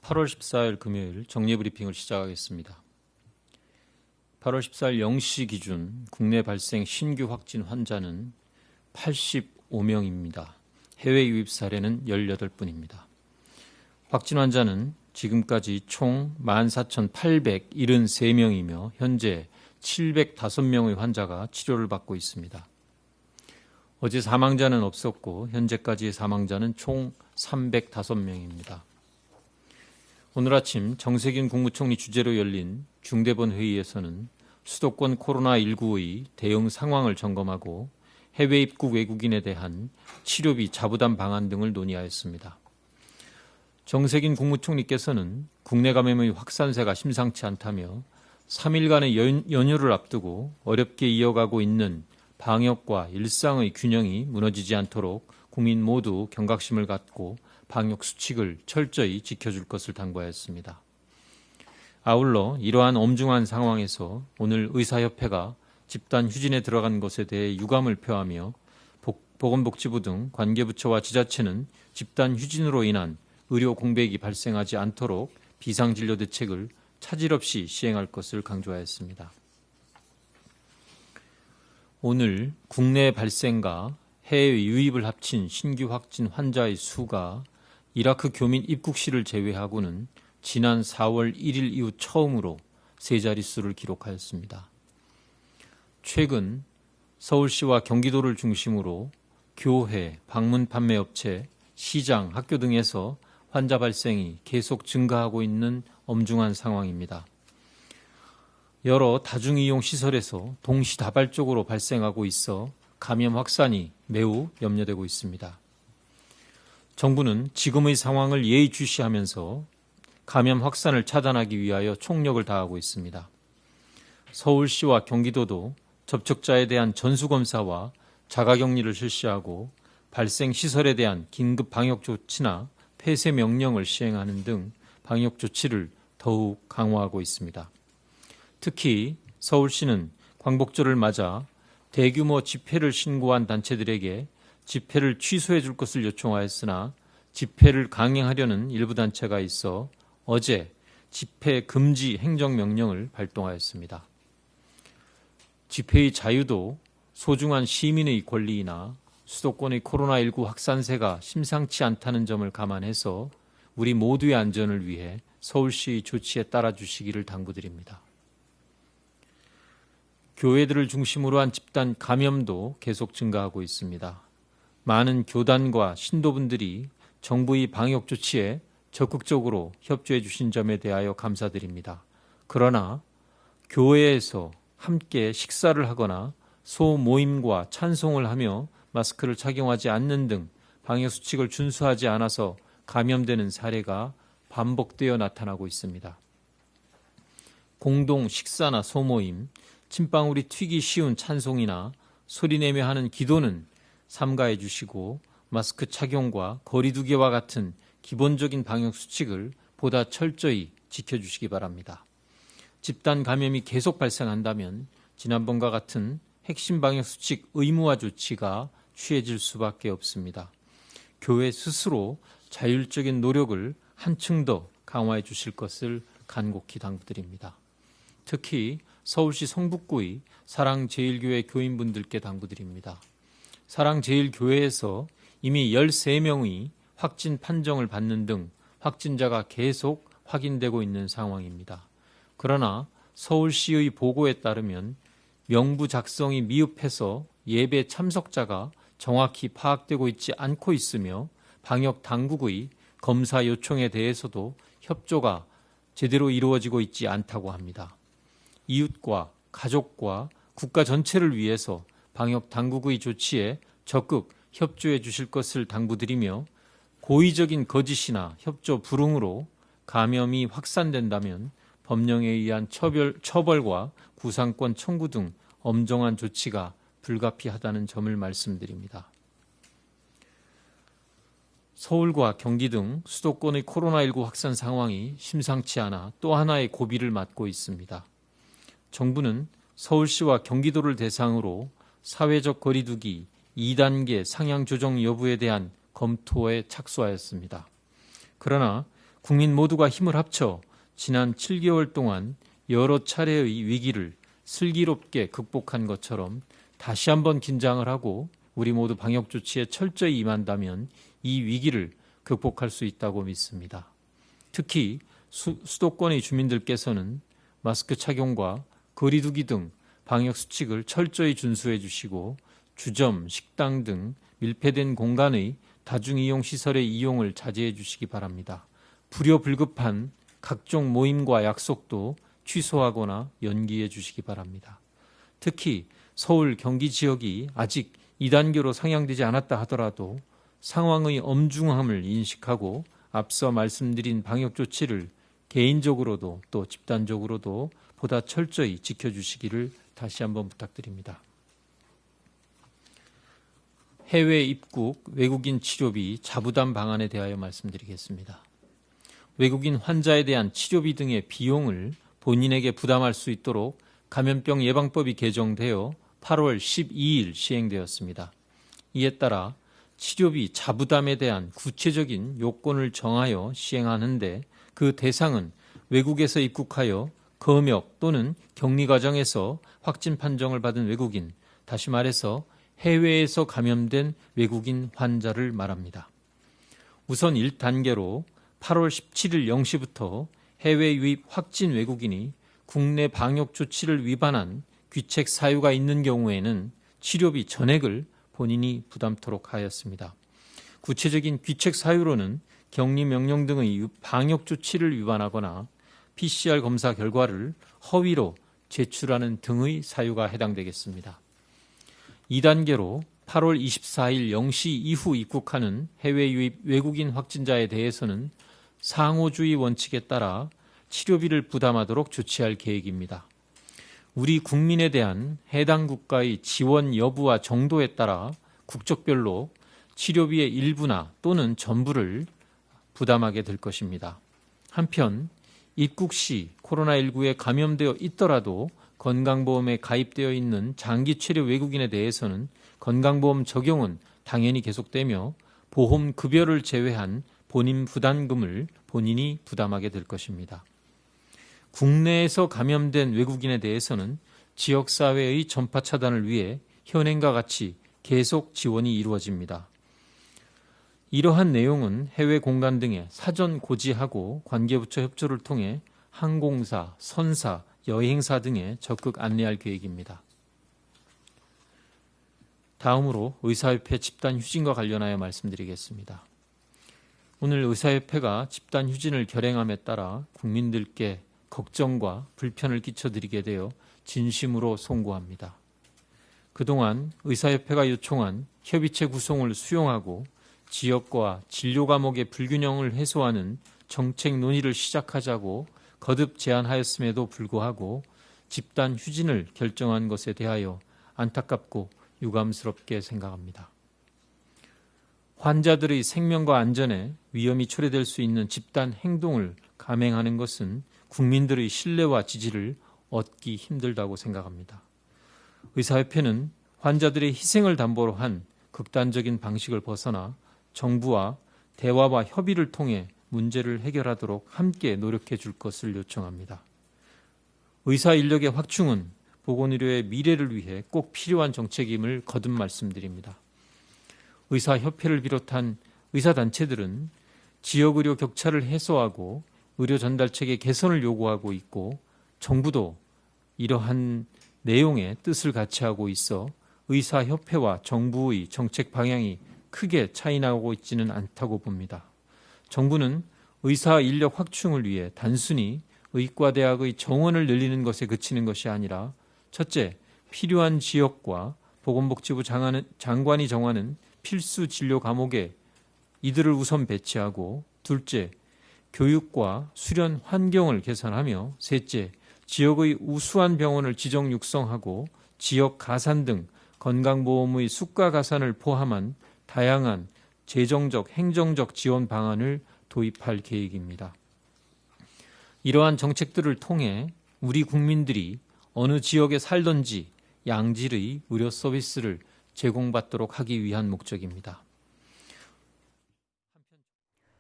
8월 14일 금요일 정리브리핑을 시작하겠습니다. 8월 14일 0시 기준 국내 발생 신규 확진 환자는 85명입니다. 해외 유입 사례는 18분입니다. 확진 환자는 지금까지 총 14,873명이며 현재 705명의 환자가 치료를 받고 있습니다. 어제 사망자는 없었고 현재까지의 사망자는 총 305명입니다. 오늘 아침 정세균 국무총리 주재로 열린 중대본 회의에서는 수도권 코로나19의 대응 상황을 점검하고 해외 입국 외국인에 대한 치료비 자부담 방안 등을 논의하였습니다. 정세균 국무총리께서는 국내 감염의 확산세가 심상치 않다며 3일간의 연휴를 앞두고 어렵게 이어가고 있는 방역과 일상의 균형이 무너지지 않도록 국민 모두 경각심을 갖고 방역 수칙을 철저히 지켜줄 것을 당부하였습니다. 아울러 이러한 엄중한 상황에서 오늘 의사협회가 집단 휴진에 들어간 것에 대해 유감을 표하며 보건복지부 등 관계부처와 지자체는 집단 휴진으로 인한 의료 공백이 발생하지 않도록 비상진료 대책을 차질 없이 시행할 것을 강조하였습니다. 오늘 국내 발생과 해외 유입을 합친 신규 확진 환자의 수가 이라크 교민 입국 시를 제외하고는 지난 4월 1일 이후 처음으로 세 자릿수를 기록하였습니다. 최근 서울시와 경기도를 중심으로 교회, 방문 판매업체, 시장, 학교 등에서 환자 발생이 계속 증가하고 있는 엄중한 상황입니다. 여러 다중이용 시설에서 동시다발적으로 발생하고 있어 감염 확산이 매우 염려되고 있습니다. 정부는 지금의 상황을 예의주시하면서 감염 확산을 차단하기 위하여 총력을 다하고 있습니다. 서울시와 경기도도 접촉자에 대한 전수검사와 자가격리를 실시하고 발생 시설에 대한 긴급 방역 조치나 폐쇄 명령을 시행하는 등 방역 조치를 더욱 강화하고 있습니다. 특히 서울시는 광복절을 맞아 대규모 집회를 신고한 단체들에게 집회를 취소해 줄 것을 요청하였으나 집회를 강행하려는 일부 단체가 있어 어제 집회 금지 행정명령을 발동하였습니다. 집회의 자유도 소중한 시민의 권리이나 수도권의 코로나19 확산세가 심상치 않다는 점을 감안해서 우리 모두의 안전을 위해 서울시의 조치에 따라주시기를 당부드립니다. 교회들을 중심으로 한 집단 감염도 계속 증가하고 있습니다. 많은 교단과 신도분들이 정부의 방역 조치에 적극적으로 협조해 주신 점에 대하여 감사드립니다. 그러나 교회에서 함께 식사를 하거나 소모임과 찬송을 하며 마스크를 착용하지 않는 등 방역 수칙을 준수하지 않아서 감염되는 사례가 반복되어 나타나고 있습니다. 공동 식사나 소모임, 침방울이 튀기 쉬운 찬송이나 소리내며 하는 기도는 삼가해 주시고 마스크 착용과 거리 두기와 같은 기본적인 방역 수칙을 보다 철저히 지켜주시기 바랍니다. 집단 감염이 계속 발생한다면 지난번과 같은 핵심 방역 수칙 의무화 조치가 취해질 수밖에 없습니다. 교회 스스로 자율적인 노력을 한층 더 강화해 주실 것을 간곡히 당부드립니다. 특히 서울시 성북구의 사랑제일교회 교인분들께 당부드립니다. 사랑제일교회에서 이미 13명의 확진 판정을 받는 등 확진자가 계속 확인되고 있는 상황입니다. 그러나 서울시의 보고에 따르면 명부 작성이 미흡해서 예배 참석자가 정확히 파악되고 있지 않고 있으며 방역 당국의 검사 요청에 대해서도 협조가 제대로 이루어지고 있지 않다고 합니다. 이웃과 가족과 국가 전체를 위해서 방역 당국의 조치에 적극 협조해 주실 것을 당부드리며 고의적인 거짓이나 협조 불응으로 감염이 확산된다면 법령에 의한 처벌과 구상권 청구 등 엄정한 조치가 불가피하다는 점을 말씀드립니다. 서울과 경기 등 수도권의 코로나19 확산 상황이 심상치 않아 또 하나의 고비를 맞고 있습니다. 정부는 서울시와 경기도를 대상으로 사회적 거리두기 2단계 상향 조정 여부에 대한 검토에 착수하였습니다. 그러나 국민 모두가 힘을 합쳐 지난 7개월 동안 여러 차례의 위기를 슬기롭게 극복한 것처럼 다시 한번 긴장을 하고 우리 모두 방역 조치에 철저히 임한다면 이 위기를 극복할 수 있다고 믿습니다. 특히 수도권의 주민들께서는 마스크 착용과 거리 두기 등 방역 수칙을 철저히 준수해 주시고 주점, 식당 등 밀폐된 공간의 다중이용 시설의 이용을 자제해 주시기 바랍니다. 불효불급한 각종 모임과 약속도 취소하거나 연기해 주시기 바랍니다. 특히 서울, 경기 지역이 아직 2단계로 상향되지 않았다 하더라도 상황의 엄중함을 인식하고 앞서 말씀드린 방역 조치를 개인적으로도 또 집단적으로도 보다 철저히 지켜주시기를 다시 한번 부탁드립니다. 해외 입국 외국인 치료비 자부담 방안에 대하여 말씀드리겠습니다. 외국인 환자에 대한 치료비 등의 비용을 본인에게 부담할 수 있도록 감염병 예방법이 개정되어 8월 12일 시행되었습니다. 이에 따라 치료비 자부담에 대한 구체적인 요건을 정하여 시행하는데 그 대상은 외국에서 입국하여 검역 또는 격리 과정에서 확진 판정을 받은 외국인, 다시 말해서 해외에서 감염된 외국인 환자를 말합니다. 우선 1단계로 8월 17일 0시부터 해외 유입 확진 외국인이 국내 방역 조치를 위반한 귀책 사유가 있는 경우에는 치료비 전액을 본인이 부담토록 하였습니다. 구체적인 귀책 사유로는 격리 명령 등의 방역 조치를 위반하거나 PCR 검사 결과를 허위로 제출하는 등의 사유가 해당되겠습니다. 2단계로 8월 24일 0시 이후 입국하는 해외 유입 외국인 확진자에 대해서는 상호주의 원칙에 따라 치료비를 부담하도록 조치할 계획입니다. 우리 국민에 대한 해당 국가의 지원 여부와 정도에 따라 국적별로 치료비의 일부나 또는 전부를 부담하게 될 것입니다. 한편 입국 시 코로나19에 감염되어 있더라도 건강보험에 가입되어 있는 장기 체류 외국인에 대해서는 건강보험 적용은 당연히 계속되며 보험 급여를 제외한 본인 부담금을 본인이 부담하게 될 것입니다. 국내에서 감염된 외국인에 대해서는 지역사회의 전파 차단을 위해 현행과 같이 계속 지원이 이루어집니다. 이러한 내용은 해외 공간 등에 사전 고지하고 관계부처 협조를 통해 항공사, 선사, 여행사 등에 적극 안내할 계획입니다. 다음으로 의사협회 집단휴진과 관련하여 말씀드리겠습니다. 오늘 의사협회가 집단휴진을 결행함에 따라 국민들께 걱정과 불편을 끼쳐드리게 되어 진심으로 송구합니다. 그동안 의사협회가 요청한 협의체 구성을 수용하고 지역과 진료 과목의 불균형을 해소하는 정책 논의를 시작하자고 거듭 제안하였음에도 불구하고 집단 휴진을 결정한 것에 대하여 안타깝고 유감스럽게 생각합니다. 환자들의 생명과 안전에 위험이 초래될 수 있는 집단 행동을 감행하는 것은 국민들의 신뢰와 지지를 얻기 힘들다고 생각합니다. 의사협회는 환자들의 희생을 담보로 한 극단적인 방식을 벗어나 정부와 대화와 협의를 통해 문제를 해결하도록 함께 노력해 줄 것을 요청합니다. 의사 인력의 확충은 보건의료의 미래를 위해 꼭 필요한 정책임을 거듭 말씀드립니다. 의사협회를 비롯한 의사단체들은 지역의료 격차를 해소하고 의료 전달체계 개선을 요구하고 있고 정부도 이러한 내용의 뜻을 같이 하고 있어 의사협회와 정부의 정책 방향이 크게 차이나고 있지는 않다고 봅니다. 정부는 의사 인력 확충을 위해 단순히 의과대학의 정원을 늘리는 것에 그치는 것이 아니라 첫째, 필요한 지역과 보건복지부 장관이 정하는 필수 진료 과목에 이들을 우선 배치하고 둘째, 교육과 수련 환경을 개선하며 셋째, 지역의 우수한 병원을 지정 육성하고 지역 가산 등 건강보험의 수가 가산을 포함한 다양한 재정적, 행정적 지원 방안을 도입할 계획입니다. 이러한 정책들을 통해 우리 국민들이 어느 지역에 살든지 양질의 의료 서비스를 제공받도록 하기 위한 목적입니다.